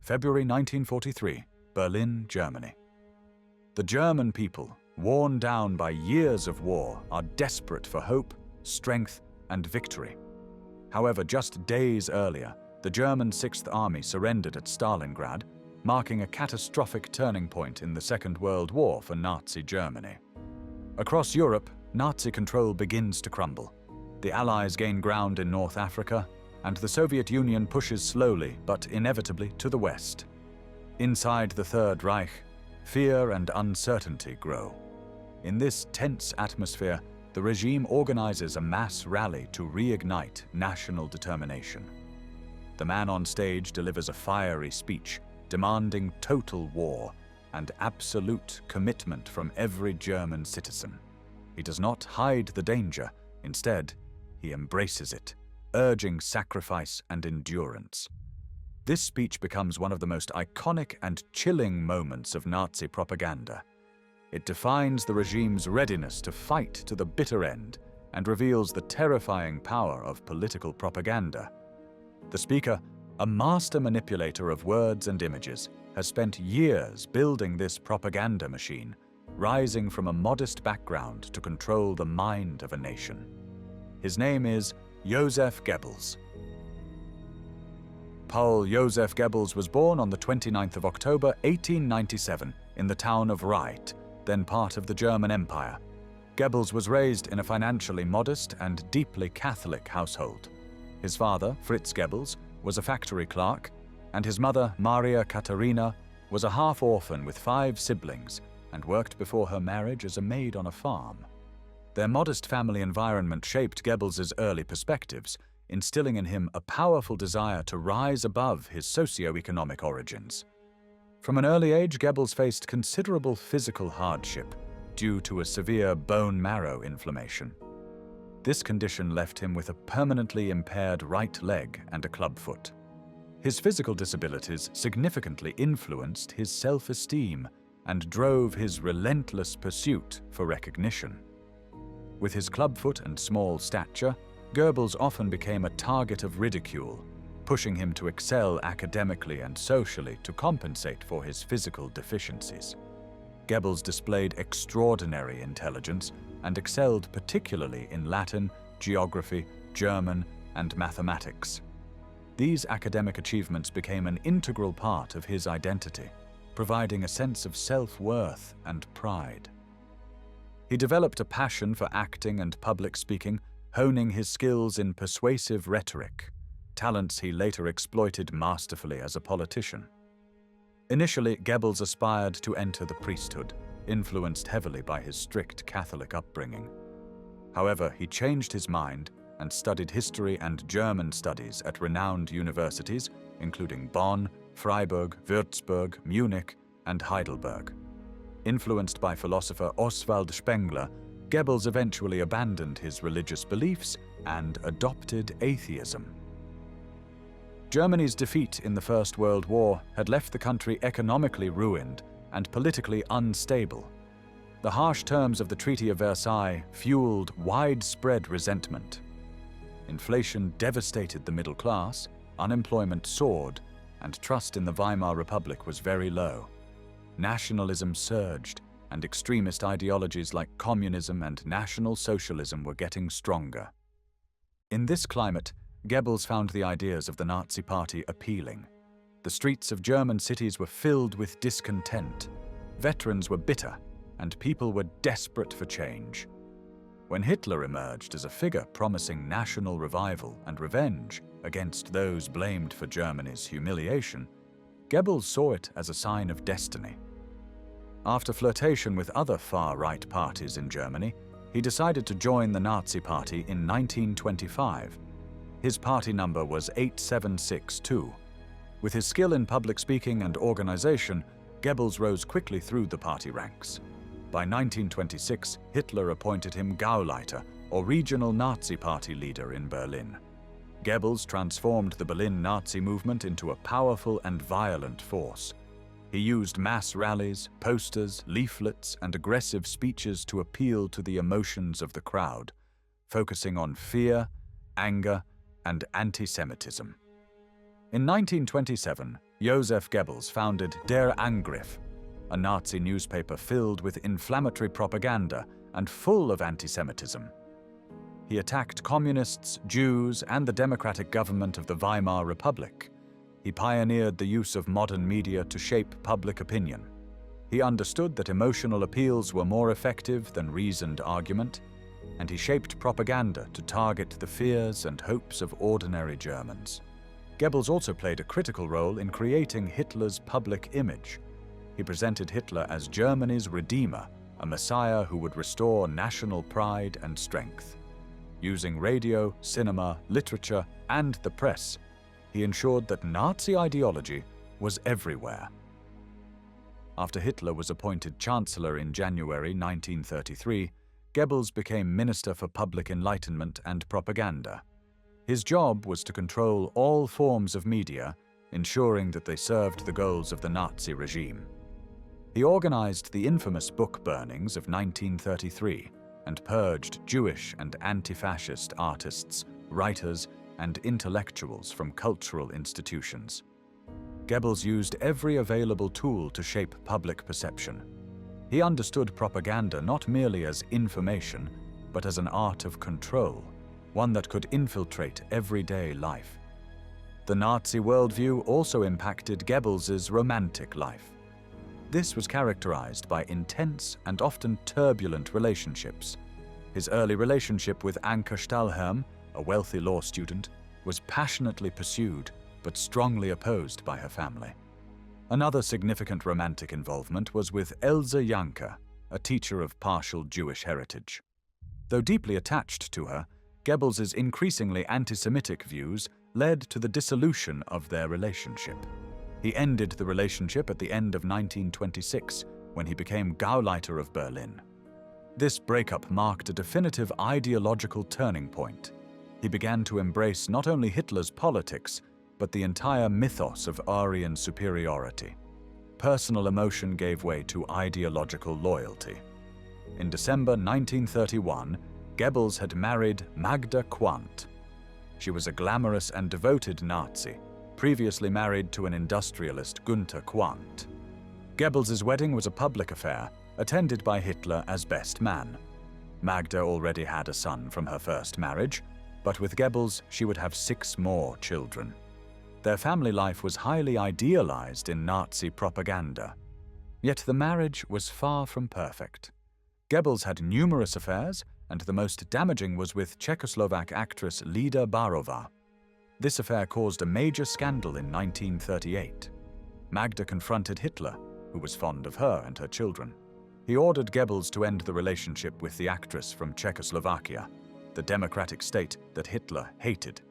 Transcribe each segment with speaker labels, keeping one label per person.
Speaker 1: February 1943, Berlin, Germany. The German people, worn down by years of war, are desperate for hope, strength, and victory. However, just days earlier, the German Sixth Army surrendered at Stalingrad, marking a catastrophic turning point in the Second World War for Nazi Germany. Across Europe, Nazi control begins to crumble. The Allies gain ground in North Africa, and the Soviet Union pushes slowly but inevitably to the west. Inside the Third Reich, fear and uncertainty grow. In this tense atmosphere, the regime organizes a mass rally to reignite national determination. The man on stage delivers a fiery speech, demanding total war and absolute commitment from every German citizen. He does not hide the danger. Instead, he embraces it, urging sacrifice and endurance. This speech becomes one of the most iconic and chilling moments of Nazi propaganda. It defines the regime's readiness to fight to the bitter end and reveals the terrifying power of political propaganda. The speaker, a master manipulator of words and images, has spent years building this propaganda machine, rising from a modest background to control the mind of a nation. His name is Joseph Goebbels. Paul Joseph Goebbels was born on the 29th of October 1897 in the town of Reit, then part of the German Empire. Goebbels was raised in a financially modest and deeply Catholic household. His father, Fritz Goebbels, was a factory clerk, and his mother, Maria Katharina, was a half-orphan with 5 siblings and worked before her marriage as a maid on a farm. Their modest family environment shaped Goebbels' early perspectives, instilling in him a powerful desire to rise above his socio-economic origins. From an early age, Goebbels faced considerable physical hardship due to a severe bone marrow inflammation. This condition left him with a permanently impaired right leg and a clubfoot. His physical disabilities significantly influenced his self-esteem and drove his relentless pursuit for recognition. With his clubfoot and small stature, Goebbels often became a target of ridicule, pushing him to excel academically and socially to compensate for his physical deficiencies. Goebbels displayed extraordinary intelligence and excelled particularly in Latin, geography, German, and mathematics. These academic achievements became an integral part of his identity, providing a sense of self-worth and pride. He developed a passion for acting and public speaking, honing his skills in persuasive rhetoric, talents he later exploited masterfully as a politician. Initially, Goebbels aspired to enter the priesthood, influenced heavily by his strict Catholic upbringing. However, he changed his mind and studied history and German studies at renowned universities, including Bonn, Freiburg, Würzburg, Munich, and Heidelberg. Influenced by philosopher Oswald Spengler, Goebbels eventually abandoned his religious beliefs and adopted atheism. Germany's defeat in the First World War had left the country economically ruined and politically unstable. The harsh terms of the Treaty of Versailles fueled widespread resentment. Inflation devastated the middle class, unemployment soared, and trust in the Weimar Republic was very low. Nationalism surged, and extremist ideologies like communism and National Socialism were getting stronger. In this climate, Goebbels found the ideas of the Nazi Party appealing. The streets of German cities were filled with discontent. Veterans were bitter, and people were desperate for change. When Hitler emerged as a figure promising national revival and revenge against those blamed for Germany's humiliation, Goebbels saw it as a sign of destiny. After flirtation with other far-right parties in Germany, he decided to join the Nazi Party in 1925. His party number was 8762. With his skill in public speaking and organization, Goebbels rose quickly through the party ranks. By 1926, Hitler appointed him Gauleiter, or regional Nazi party leader in Berlin. Goebbels transformed the Berlin Nazi movement into a powerful and violent force. He used mass rallies, posters, leaflets, and aggressive speeches to appeal to the emotions of the crowd, focusing on fear, anger, and anti-Semitism. In 1927, Joseph Goebbels founded Der Angriff, a Nazi newspaper filled with inflammatory propaganda and full of antisemitism. He attacked communists, Jews, and the democratic government of the Weimar Republic. He pioneered the use of modern media to shape public opinion. He understood that emotional appeals were more effective than reasoned argument, and he shaped propaganda to target the fears and hopes of ordinary Germans. Goebbels also played a critical role in creating Hitler's public image. He presented Hitler as Germany's redeemer, a messiah who would restore national pride and strength. Using radio, cinema, literature, and the press, he ensured that Nazi ideology was everywhere. After Hitler was appointed Chancellor in January 1933, Goebbels became Minister for Public Enlightenment and Propaganda. His job was to control all forms of media, ensuring that they served the goals of the Nazi regime. He organized the infamous book burnings of 1933 and purged Jewish and anti-fascist artists, writers, and intellectuals from cultural institutions. Goebbels used every available tool to shape public perception. He understood propaganda not merely as information, but as an art of control, one that could infiltrate everyday life. The Nazi worldview also impacted Goebbels's romantic life. This was characterized by intense and often turbulent relationships. His early relationship with Anke Stahlhelm, a wealthy law student, was passionately pursued but strongly opposed by her family. Another significant romantic involvement was with Else Janke, a teacher of partial Jewish heritage. Though deeply attached to her, Goebbels's increasingly anti-Semitic views led to the dissolution of their relationship. He ended the relationship at the end of 1926, when he became Gauleiter of Berlin. This breakup marked a definitive ideological turning point. He began to embrace not only Hitler's politics, but the entire mythos of Aryan superiority. Personal emotion gave way to ideological loyalty. In December 1931, Goebbels had married Magda. She was a glamorous and devoted Nazi, previously married to an industrialist, Günther Quandt. Goebbels's wedding was a public affair, attended by Hitler as best man. Magda already had a son from her first marriage, but with Goebbels she would have 6 more children. Their family life was highly idealized in Nazi propaganda. Yet the marriage was far from perfect. Goebbels had numerous affairs, and the most damaging was with Czechoslovak actress Lida Barova. This affair caused a major scandal in 1938. Magda confronted Hitler, who was fond of her and her children. He ordered Goebbels to end the relationship with the actress from Czechoslovakia, the democratic state that Hitler hated.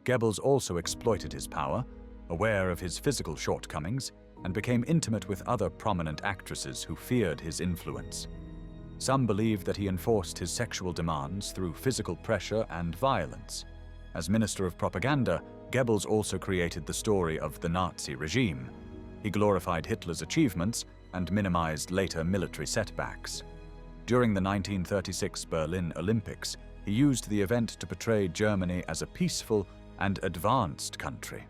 Speaker 1: Goebbels also exploited his power, aware of his physical shortcomings, and became intimate with other prominent actresses who feared his influence. Some believe that he enforced his sexual demands through physical pressure and violence. As Minister of Propaganda, Goebbels also created the story of the Nazi regime. He glorified Hitler's achievements and minimized later military setbacks. During the 1936 Berlin Olympics, he used the event to portray Germany as a peaceful and advanced country.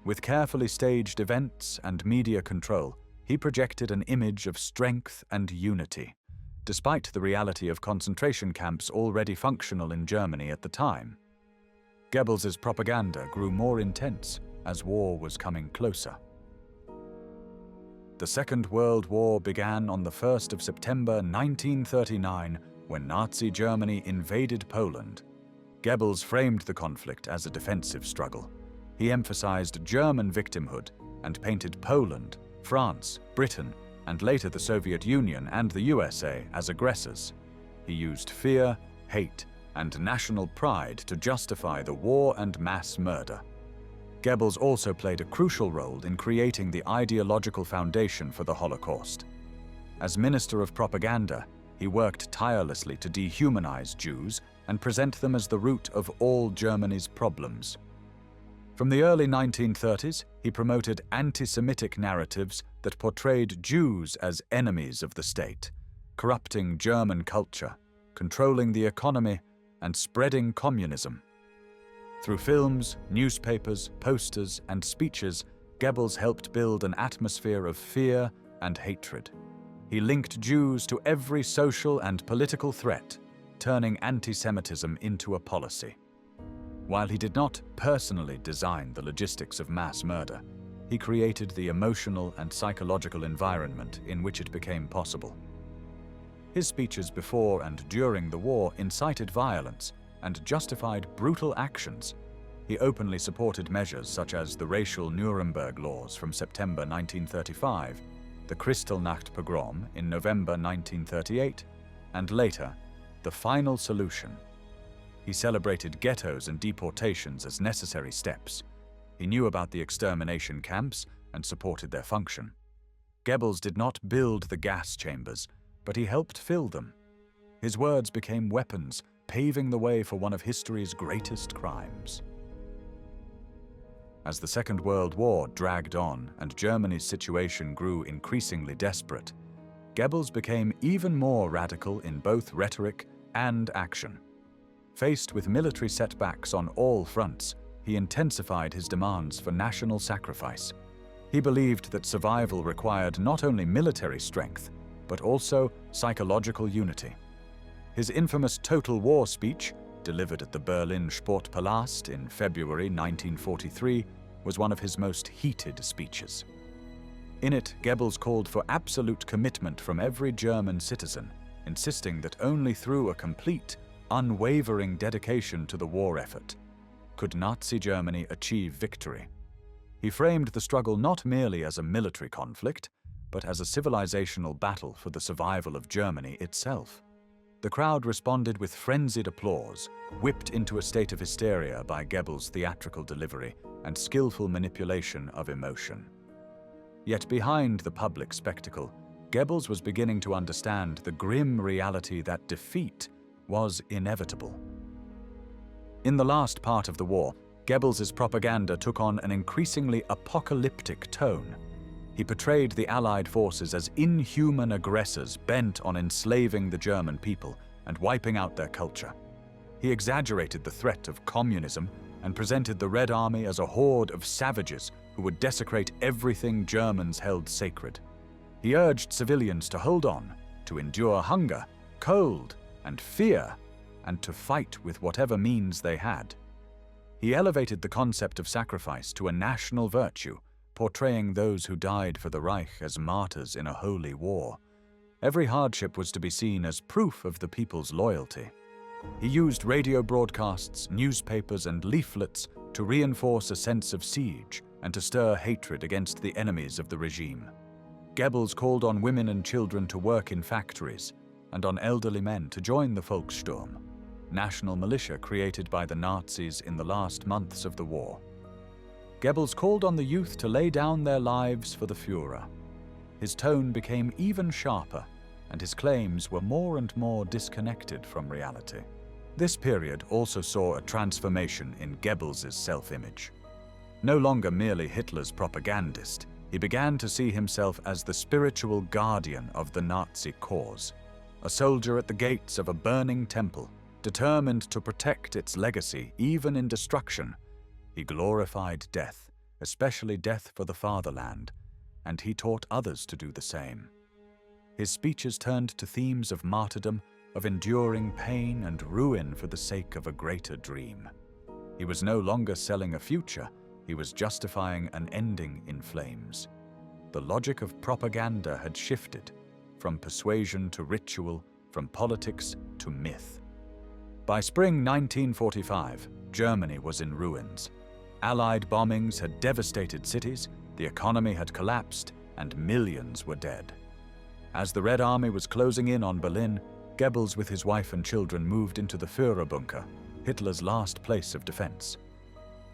Speaker 1: With carefully staged events and media control, he projected an image of strength and unity, despite the reality of concentration camps already functional in Germany at the time. Goebbels's propaganda grew more intense as war was coming closer. The Second World War began on the 1st of September 1939 when Nazi Germany invaded Poland. Goebbels framed the conflict as a defensive struggle. He emphasized German victimhood and painted Poland, France, Britain, and later the Soviet Union and the USA as aggressors. He used fear, hate, and national pride to justify the war and mass murder. Goebbels also played a crucial role in creating the ideological foundation for the Holocaust. As Minister of Propaganda, he worked tirelessly to dehumanize Jews and present them as the root of all Germany's problems. From the early 1930s, he promoted anti-Semitic narratives that portrayed Jews as enemies of the state, corrupting German culture, controlling the economy, and spreading communism. Through films, newspapers, posters, and speeches, Goebbels helped build an atmosphere of fear and hatred. He linked Jews to every social and political threat, turning antisemitism into a policy. While he did not personally design the logistics of mass murder, he created the emotional and psychological environment in which it became possible. His speeches before and during the war incited violence and justified brutal actions. He openly supported measures such as the racial Nuremberg laws from September 1935, the Kristallnacht pogrom in November 1938, and later, the final solution. He celebrated ghettos and deportations as necessary steps. He knew about the extermination camps and supported their function. Goebbels did not build the gas chambers, but he helped fill them. His words became weapons, paving the way for one of history's greatest crimes. As the Second World War dragged on and Germany's situation grew increasingly desperate, Goebbels became even more radical in both rhetoric and action. Faced with military setbacks on all fronts, he intensified his demands for national sacrifice. He believed that survival required not only military strength, but also psychological unity. His infamous total war speech, delivered at the Berlin Sportpalast in February 1943, was one of his most heated speeches. In it, Goebbels called for absolute commitment from every German citizen, insisting that only through a complete, unwavering dedication to the war effort could Nazi Germany achieve victory. He framed the struggle not merely as a military conflict, but as a civilizational battle for the survival of Germany itself. The crowd responded with frenzied applause, whipped into a state of hysteria by Goebbels' theatrical delivery and skillful manipulation of emotion. Yet behind the public spectacle, Goebbels was beginning to understand the grim reality that defeat was inevitable. In the last part of the war, Goebbels' propaganda took on an increasingly apocalyptic tone. He portrayed the Allied forces as inhuman aggressors bent on enslaving the German people and wiping out their culture. He exaggerated the threat of communism and presented the Red Army as a horde of savages who would desecrate everything Germans held sacred. He urged civilians to hold on, to endure hunger, cold, and fear, and to fight with whatever means they had. He elevated the concept of sacrifice to a national virtue, portraying those who died for the Reich as martyrs in a holy war. Every hardship was to be seen as proof of the people's loyalty. He used radio broadcasts, newspapers, and leaflets to reinforce a sense of siege and to stir hatred against the enemies of the regime. Goebbels called on women and children to work in factories and on elderly men to join the Volkssturm, national militia created by the Nazis in the last months of the war. Goebbels called on the youth to lay down their lives for the Führer. His tone became even sharper, and his claims were more and more disconnected from reality. This period also saw a transformation in Goebbels' self-image. No longer merely Hitler's propagandist, he began to see himself as the spiritual guardian of the Nazi cause, a soldier at the gates of a burning temple, determined to protect its legacy even in destruction. He glorified death, especially death for the fatherland, and he taught others to do the same. His speeches turned to themes of martyrdom, of enduring pain and ruin for the sake of a greater dream. He was no longer selling a future, he was justifying an ending in flames. The logic of propaganda had shifted, from persuasion to ritual, from politics to myth. By spring 1945, Germany was in ruins. Allied bombings had devastated cities, the economy had collapsed, and millions were dead. As the Red Army was closing in on Berlin, Goebbels with his wife and children moved into the Führerbunker, Hitler's last place of defense.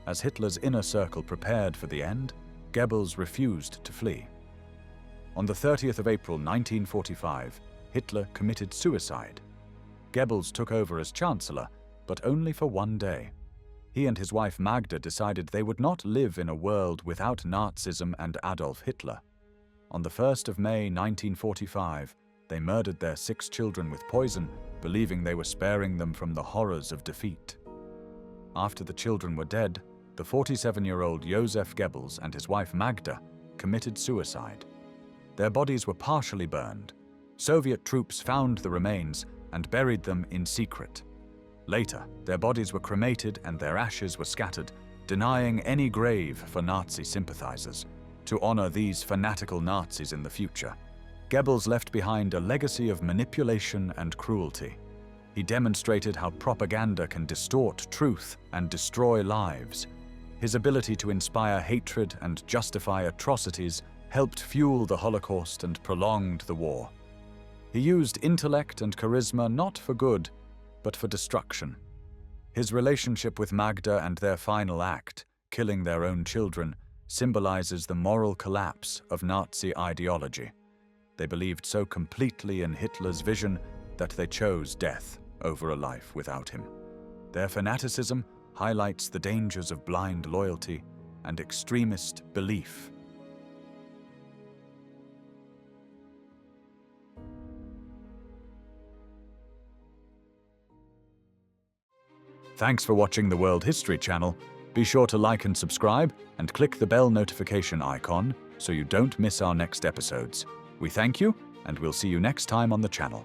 Speaker 1: As Hitler's inner circle prepared for the end, Goebbels refused to flee. On the 30th of April 1945, Hitler committed suicide. Goebbels took over as Chancellor, but only for one day. He and his wife Magda decided they would not live in a world without Nazism and Adolf Hitler. On the 1st of May 1945, they murdered their 6 children with poison, believing they were sparing them from the horrors of defeat. After the children were dead, the 47-year-old Joseph Goebbels and his wife Magda committed suicide. Their bodies were partially burned. Soviet troops found the remains and buried them in secret. Later, their bodies were cremated and their ashes were scattered, denying any grave for Nazi sympathizers, to honor these fanatical Nazis in the future. Goebbels left behind a legacy of manipulation and cruelty. He demonstrated how propaganda can distort truth and destroy lives. His ability to inspire hatred and justify atrocities helped fuel the Holocaust and prolonged the war. He used intellect and charisma not for good, but for destruction. His relationship with Magda and their final act, killing their own children, symbolizes the moral collapse of Nazi ideology. They believed so completely in Hitler's vision that they chose death over a life without him. Their fanaticism highlights the dangers of blind loyalty and extremist belief. Thanks for watching the World History Channel. Be sure to like and subscribe and click the bell notification icon so you don't miss our next episodes. We thank you, and we'll see you next time on the channel.